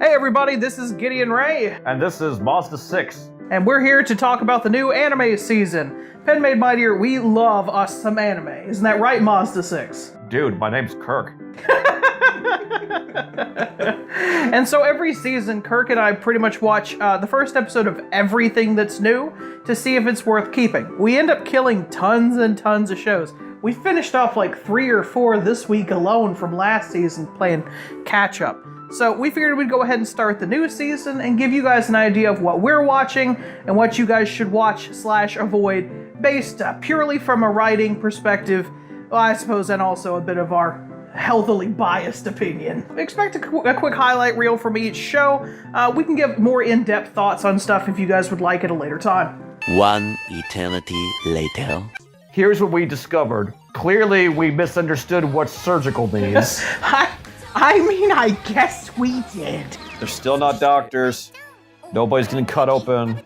Hey everybody, this is Gideon Ray. And this is Mazda 6. And we're here to talk about the new anime season. Pen Made Mightier, we love us some anime. Isn't that right, Mazda 6? Dude, my name's Kirk. And so every season, Kirk and I pretty much watch the first episode of everything that's new to see if it's worth keeping. We end up killing tons and tons of shows. We finished off like 3 or 4 this week alone from last season playing catch up. So we figured we'd go ahead and start the new season and give you guys an idea of what we're watching and what you guys should watch / avoid based purely from a writing perspective, well, I suppose, and also a bit of our healthily biased opinion. Expect a quick highlight reel from each show. We can give more in-depth thoughts on stuff if you guys would like at a later time. One eternity later. Here's what we discovered. Clearly, we misunderstood what surgical means. I guess we did. They're still not doctors. Nobody's getting cut open.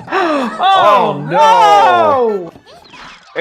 Oh no!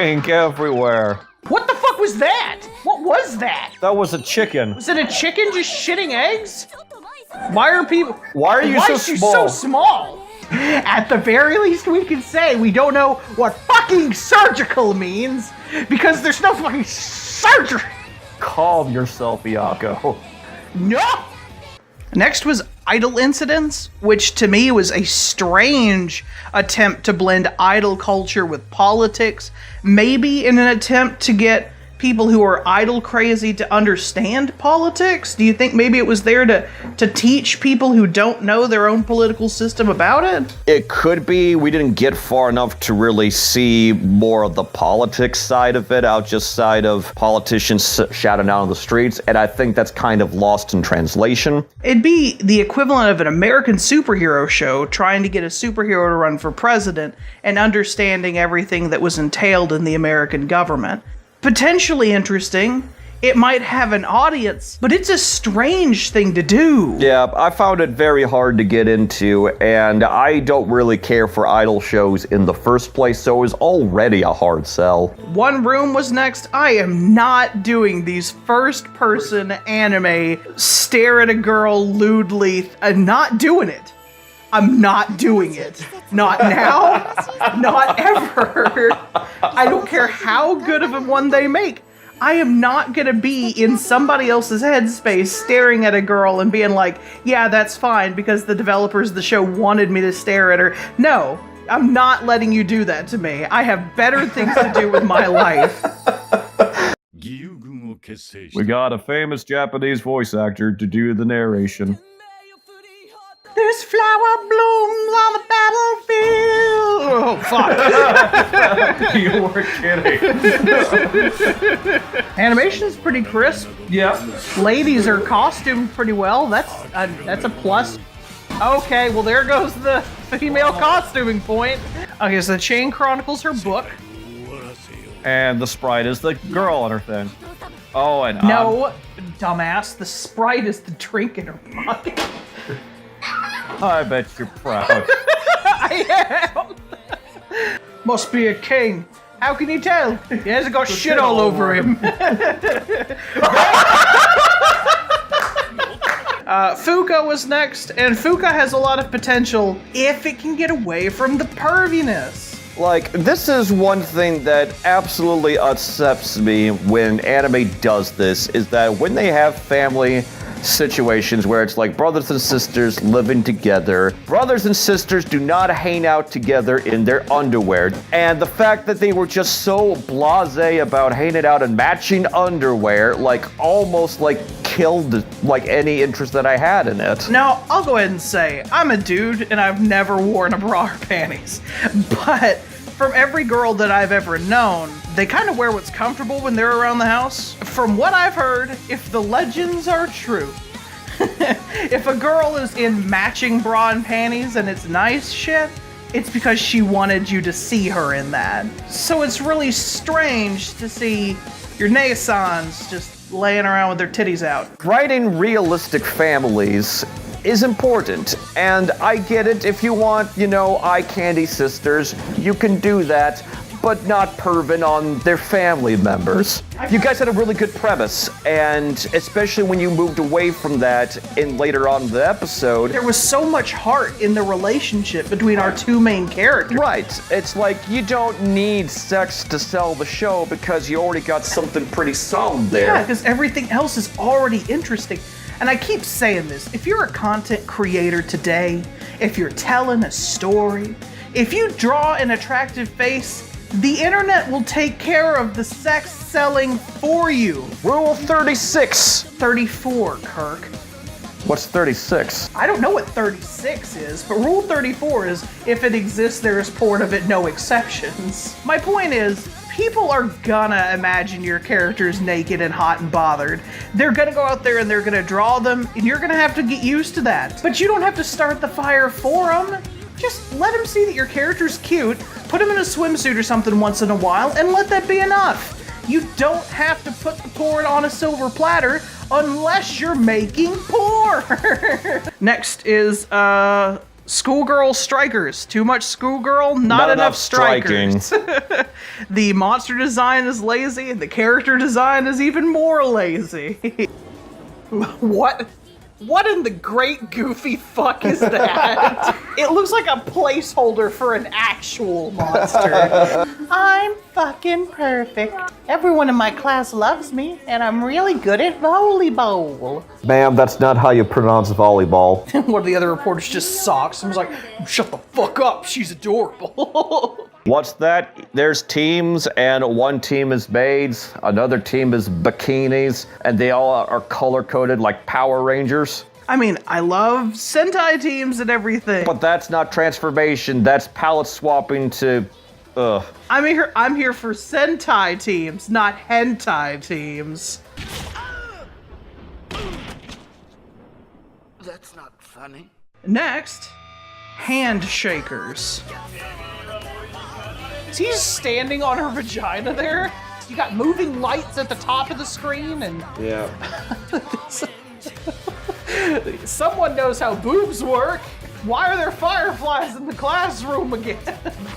Ink everywhere. What the fuck was that? What was that? That was a chicken. Was it a chicken just shitting eggs? Why are you so small? At the very least we can say we don't know what fucking surgical means because there's no fucking surgery. Calm yourself, Iako. No! Next was idol incidents, which to me was a strange attempt to blend idol culture with politics, maybe in an attempt to get people who are idol crazy to understand politics. Do you think maybe it was there to teach people who don't know their own political system about it? It could be. We didn't get far enough to really see more of the politics side of it, side of politicians shouting out on the streets, and I think that's kind of lost in translation. It'd be the equivalent of an American superhero show trying to get a superhero to run for president and understanding everything that was entailed in the American government. Potentially interesting. It might have an audience, but it's a strange thing to do. Yeah, I found it very hard to get into, and I don't really care for idol shows in the first place, so it was already a hard sell. One Room was next. I am not doing these first-person anime, stare at a girl lewdly. I'm not doing it. I'm not doing it. Not now, not ever. I don't care how good of a one they make. I am not gonna be in somebody else's headspace staring at a girl and being like, yeah, that's fine because the developers of the show wanted me to stare at her. No, I'm not letting you do that to me. I have better things to do with my life. We got a famous Japanese voice actor to do the narration. This flower blooms on the battlefield. Oh, fuck. You were kidding. Animation's pretty crisp. Yep. Ladies are costumed pretty well. That's a plus. Okay, well there goes the female costuming point. Okay, so the Chain Chronicles her book. And the sprite is the girl on her thing. Oh, and no, dumbass. The sprite is the drink in her pocket. I bet you're proud. I am. Must be a king. How can you tell? He hasn't got shit all over him. Fuka was next, and Fuka has a lot of potential if it can get away from the perviness. Like, this is one thing that absolutely upsets me when anime does this, is that when they have family situations where it's like brothers and sisters living together, brothers and sisters do not hang out together in their underwear. And the fact that they were just so blasé about hanging out in matching underwear, like almost like killed like any interest that I had in it. Now, I'll go ahead and say, I'm a dude and I've never worn a bra or panties. But from every girl that I've ever known, they kind of wear what's comfortable when they're around the house. From what I've heard, if the legends are true, if a girl is in matching bra and panties and it's nice shit, it's because she wanted you to see her in that. So it's really strange to see your Naisans just laying around with their titties out. Writing realistic families is important, and I get it. If you want, eye candy sisters, you can do that. but not proven on their family members. You guys had a really good premise, and especially when you moved away from that in later on in the episode. There was so much heart in the relationship between our two main characters. Right. It's like you don't need sex to sell the show because you already got something pretty solid there. Yeah, because everything else is already interesting. And I keep saying this, if you're a content creator today, if you're telling a story, if you draw an attractive face, the internet will take care of the sex selling for you. Rule 36. 34, Kirk. What's 36? I don't know what 36 is, but Rule 34 is, if it exists, there is port of it, no exceptions. My point is, people are gonna imagine your characters naked and hot and bothered. They're gonna go out there and they're gonna draw them, and you're gonna have to get used to that. But you don't have to start the fire for them. Just let them see that your character's cute, put them in a swimsuit or something once in a while, and let that be enough. You don't have to put the porn on a silver platter unless you're making porn. Next is Schoolgirl Strikers. Too much schoolgirl, not enough strikers. The monster design is lazy, and the character design is even more lazy. What? What in the great goofy fuck is that? It looks like a placeholder for an actual monster. I'm fucking perfect. Everyone in my class loves me, and I'm really good at volleyball. Ma'am, that's not how you pronounce volleyball. One of the other reporters just socks and was like, shut the fuck up, she's adorable. What's that? There's teams, and one team is maids, another team is bikinis, and they all are color-coded like Power Rangers. I mean, I love Sentai teams and everything. But that's not transformation, that's palette swapping to... ugh. I'm here for Sentai teams, not hentai teams. That's not funny. Next, handshakers. Is he just standing on her vagina there? You got moving lights at the top of the screen and... Yeah. Someone knows how boobs work. Why are there fireflies in the classroom again?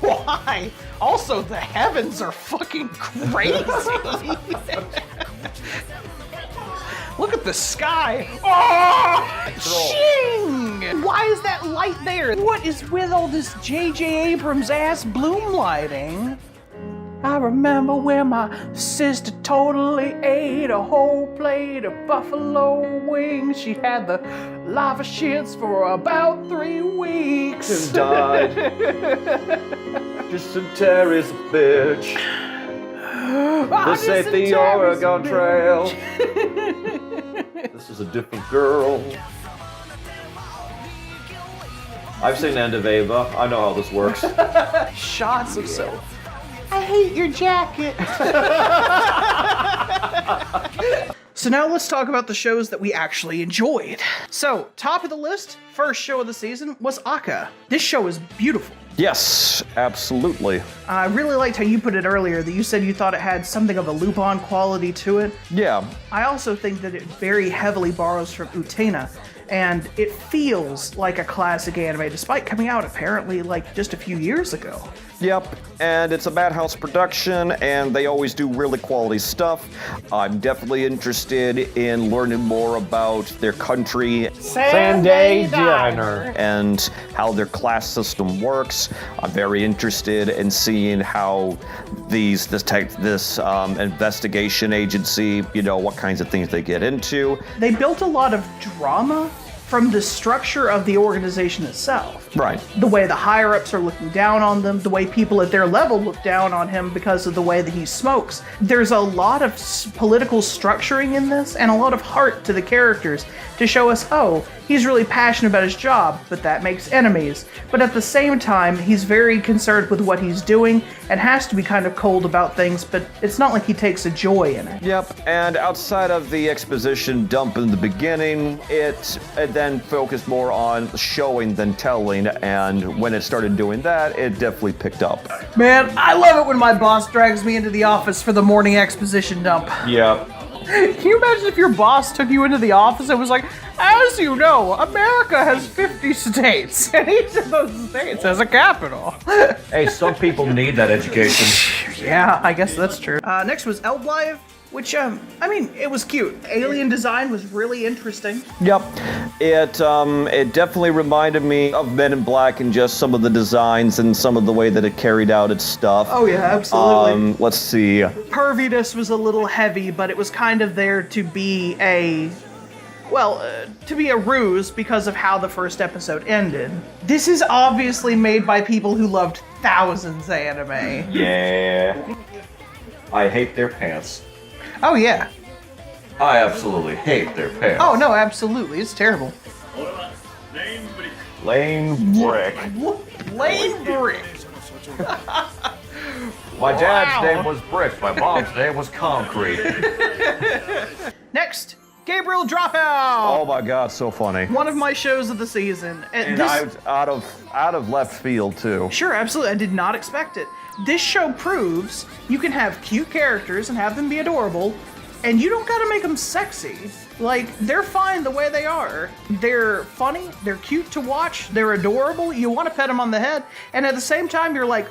Why? Also, the heavens are fucking crazy. Look at the sky. Oh, ching! Why is that light there? What is with all this J.J. Abrams ass bloom lighting? I remember when my sister totally ate a whole plate of buffalo wings. She had the lava shits for about 3 weeks. And died. Dysentery's a bitch. This ain't the Oregon Trail. This is a different girl. I've seen End of Ava. I know how this works. Shots of self. I hate your jacket. So now let's talk about the shows that we actually enjoyed. So, top of the list, first show of the season was Aka. This show is beautiful. Yes, absolutely. I really liked how you put it earlier, that you said you thought it had something of a Lupin quality to it. Yeah. I also think that it very heavily borrows from Utena, and it feels like a classic anime, despite coming out apparently like just a few years ago. Yep, and it's a Madhouse production, and they always do really quality stuff. I'm definitely interested in learning more about their country, Sunday Diner, and how their class system works. I'm very interested in seeing how this investigation agency, what kinds of things they get into. They built a lot of drama from the structure of the organization itself. Right. The way the higher-ups are looking down on them, the way people at their level look down on him because of the way that he smokes. There's a lot of political structuring in this, and a lot of heart to the characters to show us, oh, he's really passionate about his job, but that makes enemies. But at the same time, he's very concerned with what he's doing and has to be kind of cold about things, but it's not like he takes a joy in it. Yep, and outside of the exposition dump in the beginning, it then focused more on showing than telling, and when it started doing that, it definitely picked up. Man, I love it when my boss drags me into the office for the morning exposition dump. Yep. Can you imagine if your boss took you into the office and was like, as you know, America has 50 states, and each of those states has a capital. Hey, some people need that education. Yeah, I guess that's true. Next was Eldlive, which, I mean, it was cute. Alien design was really interesting. Yep. It definitely reminded me of Men in Black and just some of the designs and some of the way that it carried out its stuff. Oh, yeah, absolutely. Let's see. Perviness was a little heavy, but it was kind of there to be a... Well, to be a ruse because of how the first episode ended. This is obviously made by people who loved Thousands anime. Yeah. I hate their pants. Oh, yeah. I absolutely hate their pants. Oh, no, absolutely. It's terrible. Lame brick. Lane Brick. My dad's Wow. name was Brick. My mom's name was Concrete. Next, Gabriel Dropout. Oh my God, so funny. One of my shows of the season. And I was out of left field too. Sure, absolutely. I did not expect it. This show proves you can have cute characters and have them be adorable, and you don't gotta make them sexy. Like, they're fine the way they are. They're funny, they're cute to watch, they're adorable, you want to pet them on the head, and at the same time, you're like,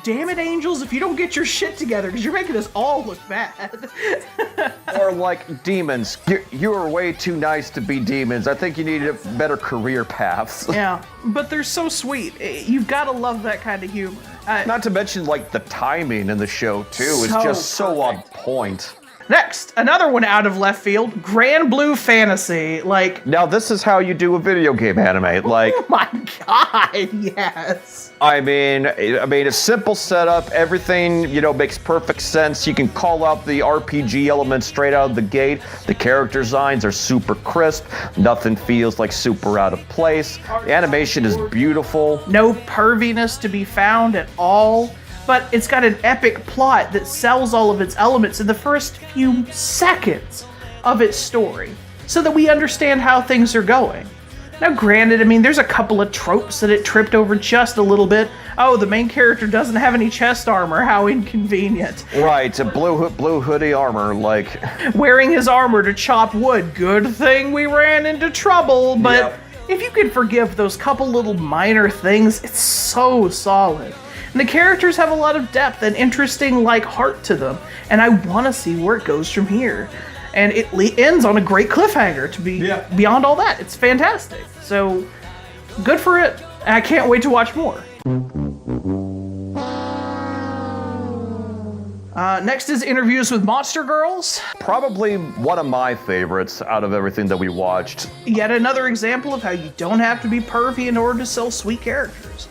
damn it, Angels, if you don't get your shit together, because you're making us all look bad. Or like demons. You are way too nice to be demons. I think you need better career paths. Yeah, but they're so sweet. You've got to love that kind of humor. Not to mention like the timing in the show too is So just so on perfect. point. Next, another one out of left field, Grand Blue Fantasy. Like, Now this is how you do a video game anime. Like, oh my god, yes. I mean, a simple setup. Everything makes perfect sense. You can call out the RPG elements straight out of the gate. The character designs are super crisp. Nothing feels like super out of place. The animation is beautiful. No perviness to be found at all, but it's got an epic plot that sells all of its elements in the first few seconds of its story, so that we understand how things are going. Now granted, I mean, there's a couple of tropes that it tripped over just a little bit. Oh, the main character doesn't have any chest armor, how inconvenient. Right, a blue hoodie armor, like. Wearing his armor to chop wood, good thing we ran into trouble, but Yep. if you could forgive those couple little minor things, it's so solid. And the characters have a lot of depth and interesting, heart to them, and I want to see where it goes from here. And it ends on a great cliffhanger to be beyond all that. It's fantastic. So, good for it. And I can't wait to watch more. Next is Interviews with Monster Girls. Probably one of my favorites out of everything that we watched. Yet another example of how you don't have to be pervy in order to sell sweet characters.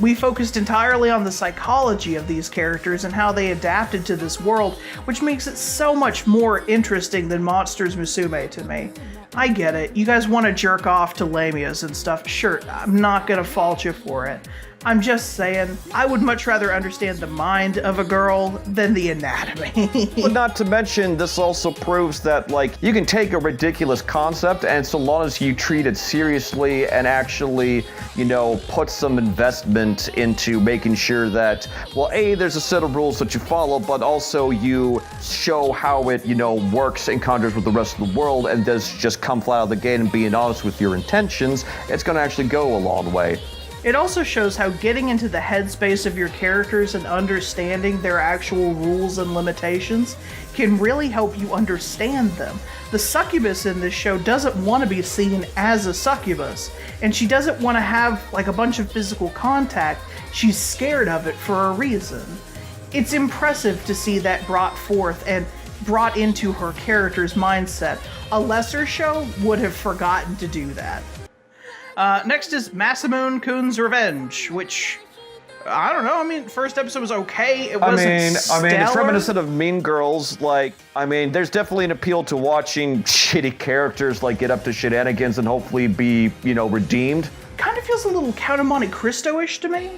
We focused entirely on the psychology of these characters and how they adapted to this world, which makes it so much more interesting than Monsters Musume to me. I get it, you guys want to jerk off to lamias and stuff, sure, I'm not gonna fault you for it. I'm just saying, I would much rather understand the mind of a girl than the anatomy. But not to mention, this also proves that, you can take a ridiculous concept, and so long as you treat it seriously and actually, put some investment into making sure that, well, A, there's a set of rules that you follow, but also you show how it, works in contrast with the rest of the world, and does just come flat out of the gate and being honest with your intentions, it's gonna actually go a long way. It also shows how getting into the headspace of your characters and understanding their actual rules and limitations can really help you understand them. The succubus in this show doesn't want to be seen as a succubus, and she doesn't want to have a bunch of physical contact. She's scared of it for a reason. It's impressive to see that brought forth and brought into her character's mindset. A lesser show would have forgotten to do that. Next is Masamune Kun's Revenge, which, I don't know, first episode was okay, it wasn't stellar. It's reminiscent of Mean Girls, there's definitely an appeal to watching shitty characters, get up to shenanigans and hopefully be, redeemed. Kind of feels a little Count of Monte Cristo-ish to me.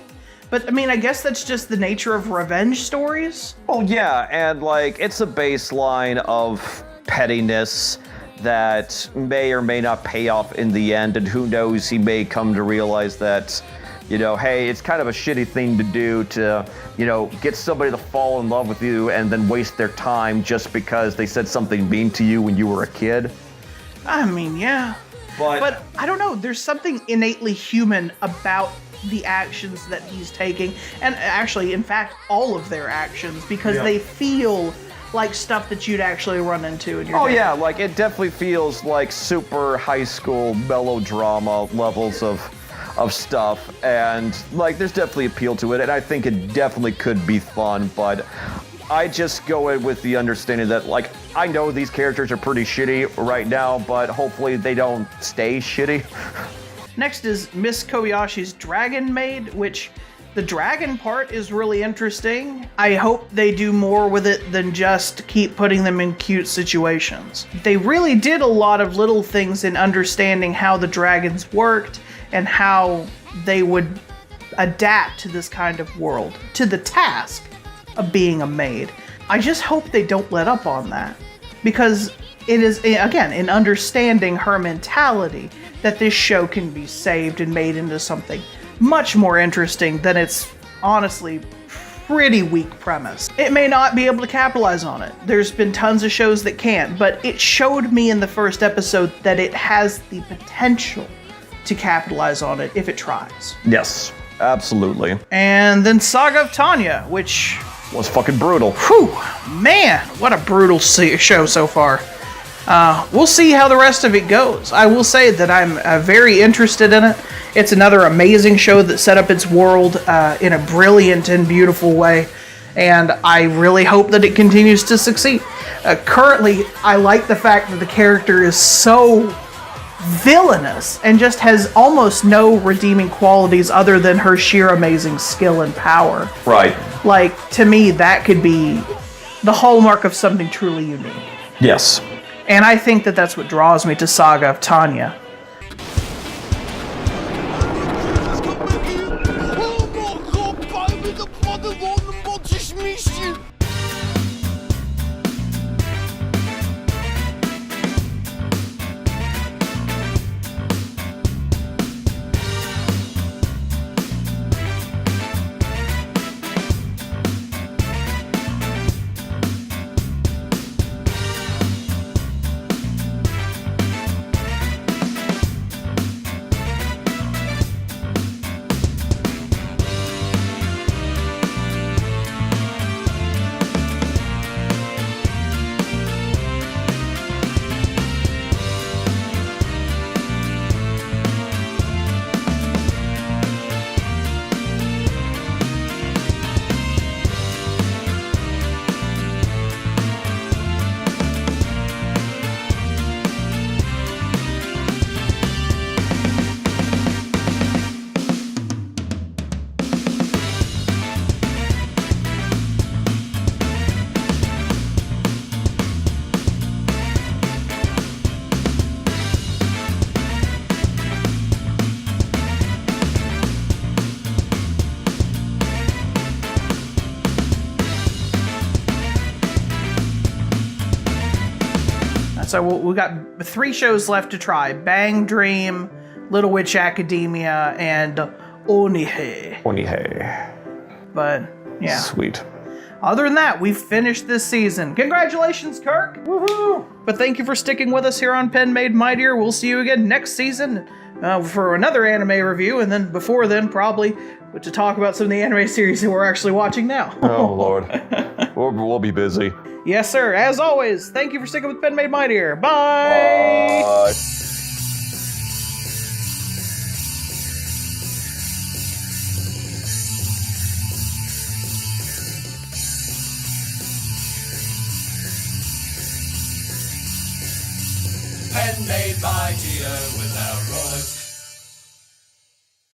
But, I guess that's just the nature of revenge stories. Oh yeah, and it's a baseline of pettiness that may or may not pay off in the end, and who knows, he may come to realize that, hey, it's kind of a shitty thing to do to, get somebody to fall in love with you and then waste their time just because they said something mean to you when you were a kid. I mean, yeah. But I don't know, there's something innately human about the actions that he's taking, and actually, in fact, all of their actions, because they feel like stuff that you'd actually run into in your day. Yeah, like it definitely feels like super high school melodrama levels of stuff, and like there's definitely appeal to it, and I think it definitely could be fun, but I just go in with the understanding that, like, I know these characters are pretty shitty right now, but hopefully they don't stay shitty. Next is Miss Kobayashi's Dragon Maid, which the dragon part is really interesting. I hope they do more with it than just keep putting them in cute situations. They really did a lot of little things in understanding how the dragons worked and how they would adapt to this kind of world, to the task of being a maid. I just hope they don't let up on that, because it is, again, in understanding her mentality, that this show can be saved and made into something much more interesting than its honestly pretty weak premise. It may not be able to capitalize on it. There's been tons of shows that can't, but it showed me in the first episode that it has the potential to capitalize on it if it tries. Yes, absolutely. And then Saga of Tanya, which Was fucking brutal. whew, man, what a brutal show so far. We'll see how the rest of it goes. I will say that I'm very interested in it. It's another amazing show that set up its world in a brilliant and beautiful way, and I really hope that it continues to succeed. Currently, I like the fact that the character is so villainous and just has almost no redeeming qualities other than her sheer amazing skill and power. Right. Like, to me, that could be the hallmark of something truly unique. Yes. And I think that that's what draws me to Saga of Tanya. So we got 3 shows left to try: Bang Dream, Little Witch Academia, and Onihei. Onihei. But yeah. Sweet. Other than that, we've finished this season. Congratulations, Kirk! Woohoo! But thank you for sticking with us here on Pen Made Mightier. We'll see you again next season for another anime review, and then before then, probably to talk about some of the anime series that we're actually watching now. Oh, Lord. We'll be busy. Yes, sir. As always, thank you for sticking with Pen Made Mightier. Bye! Bye. Pen made mightier without royalty.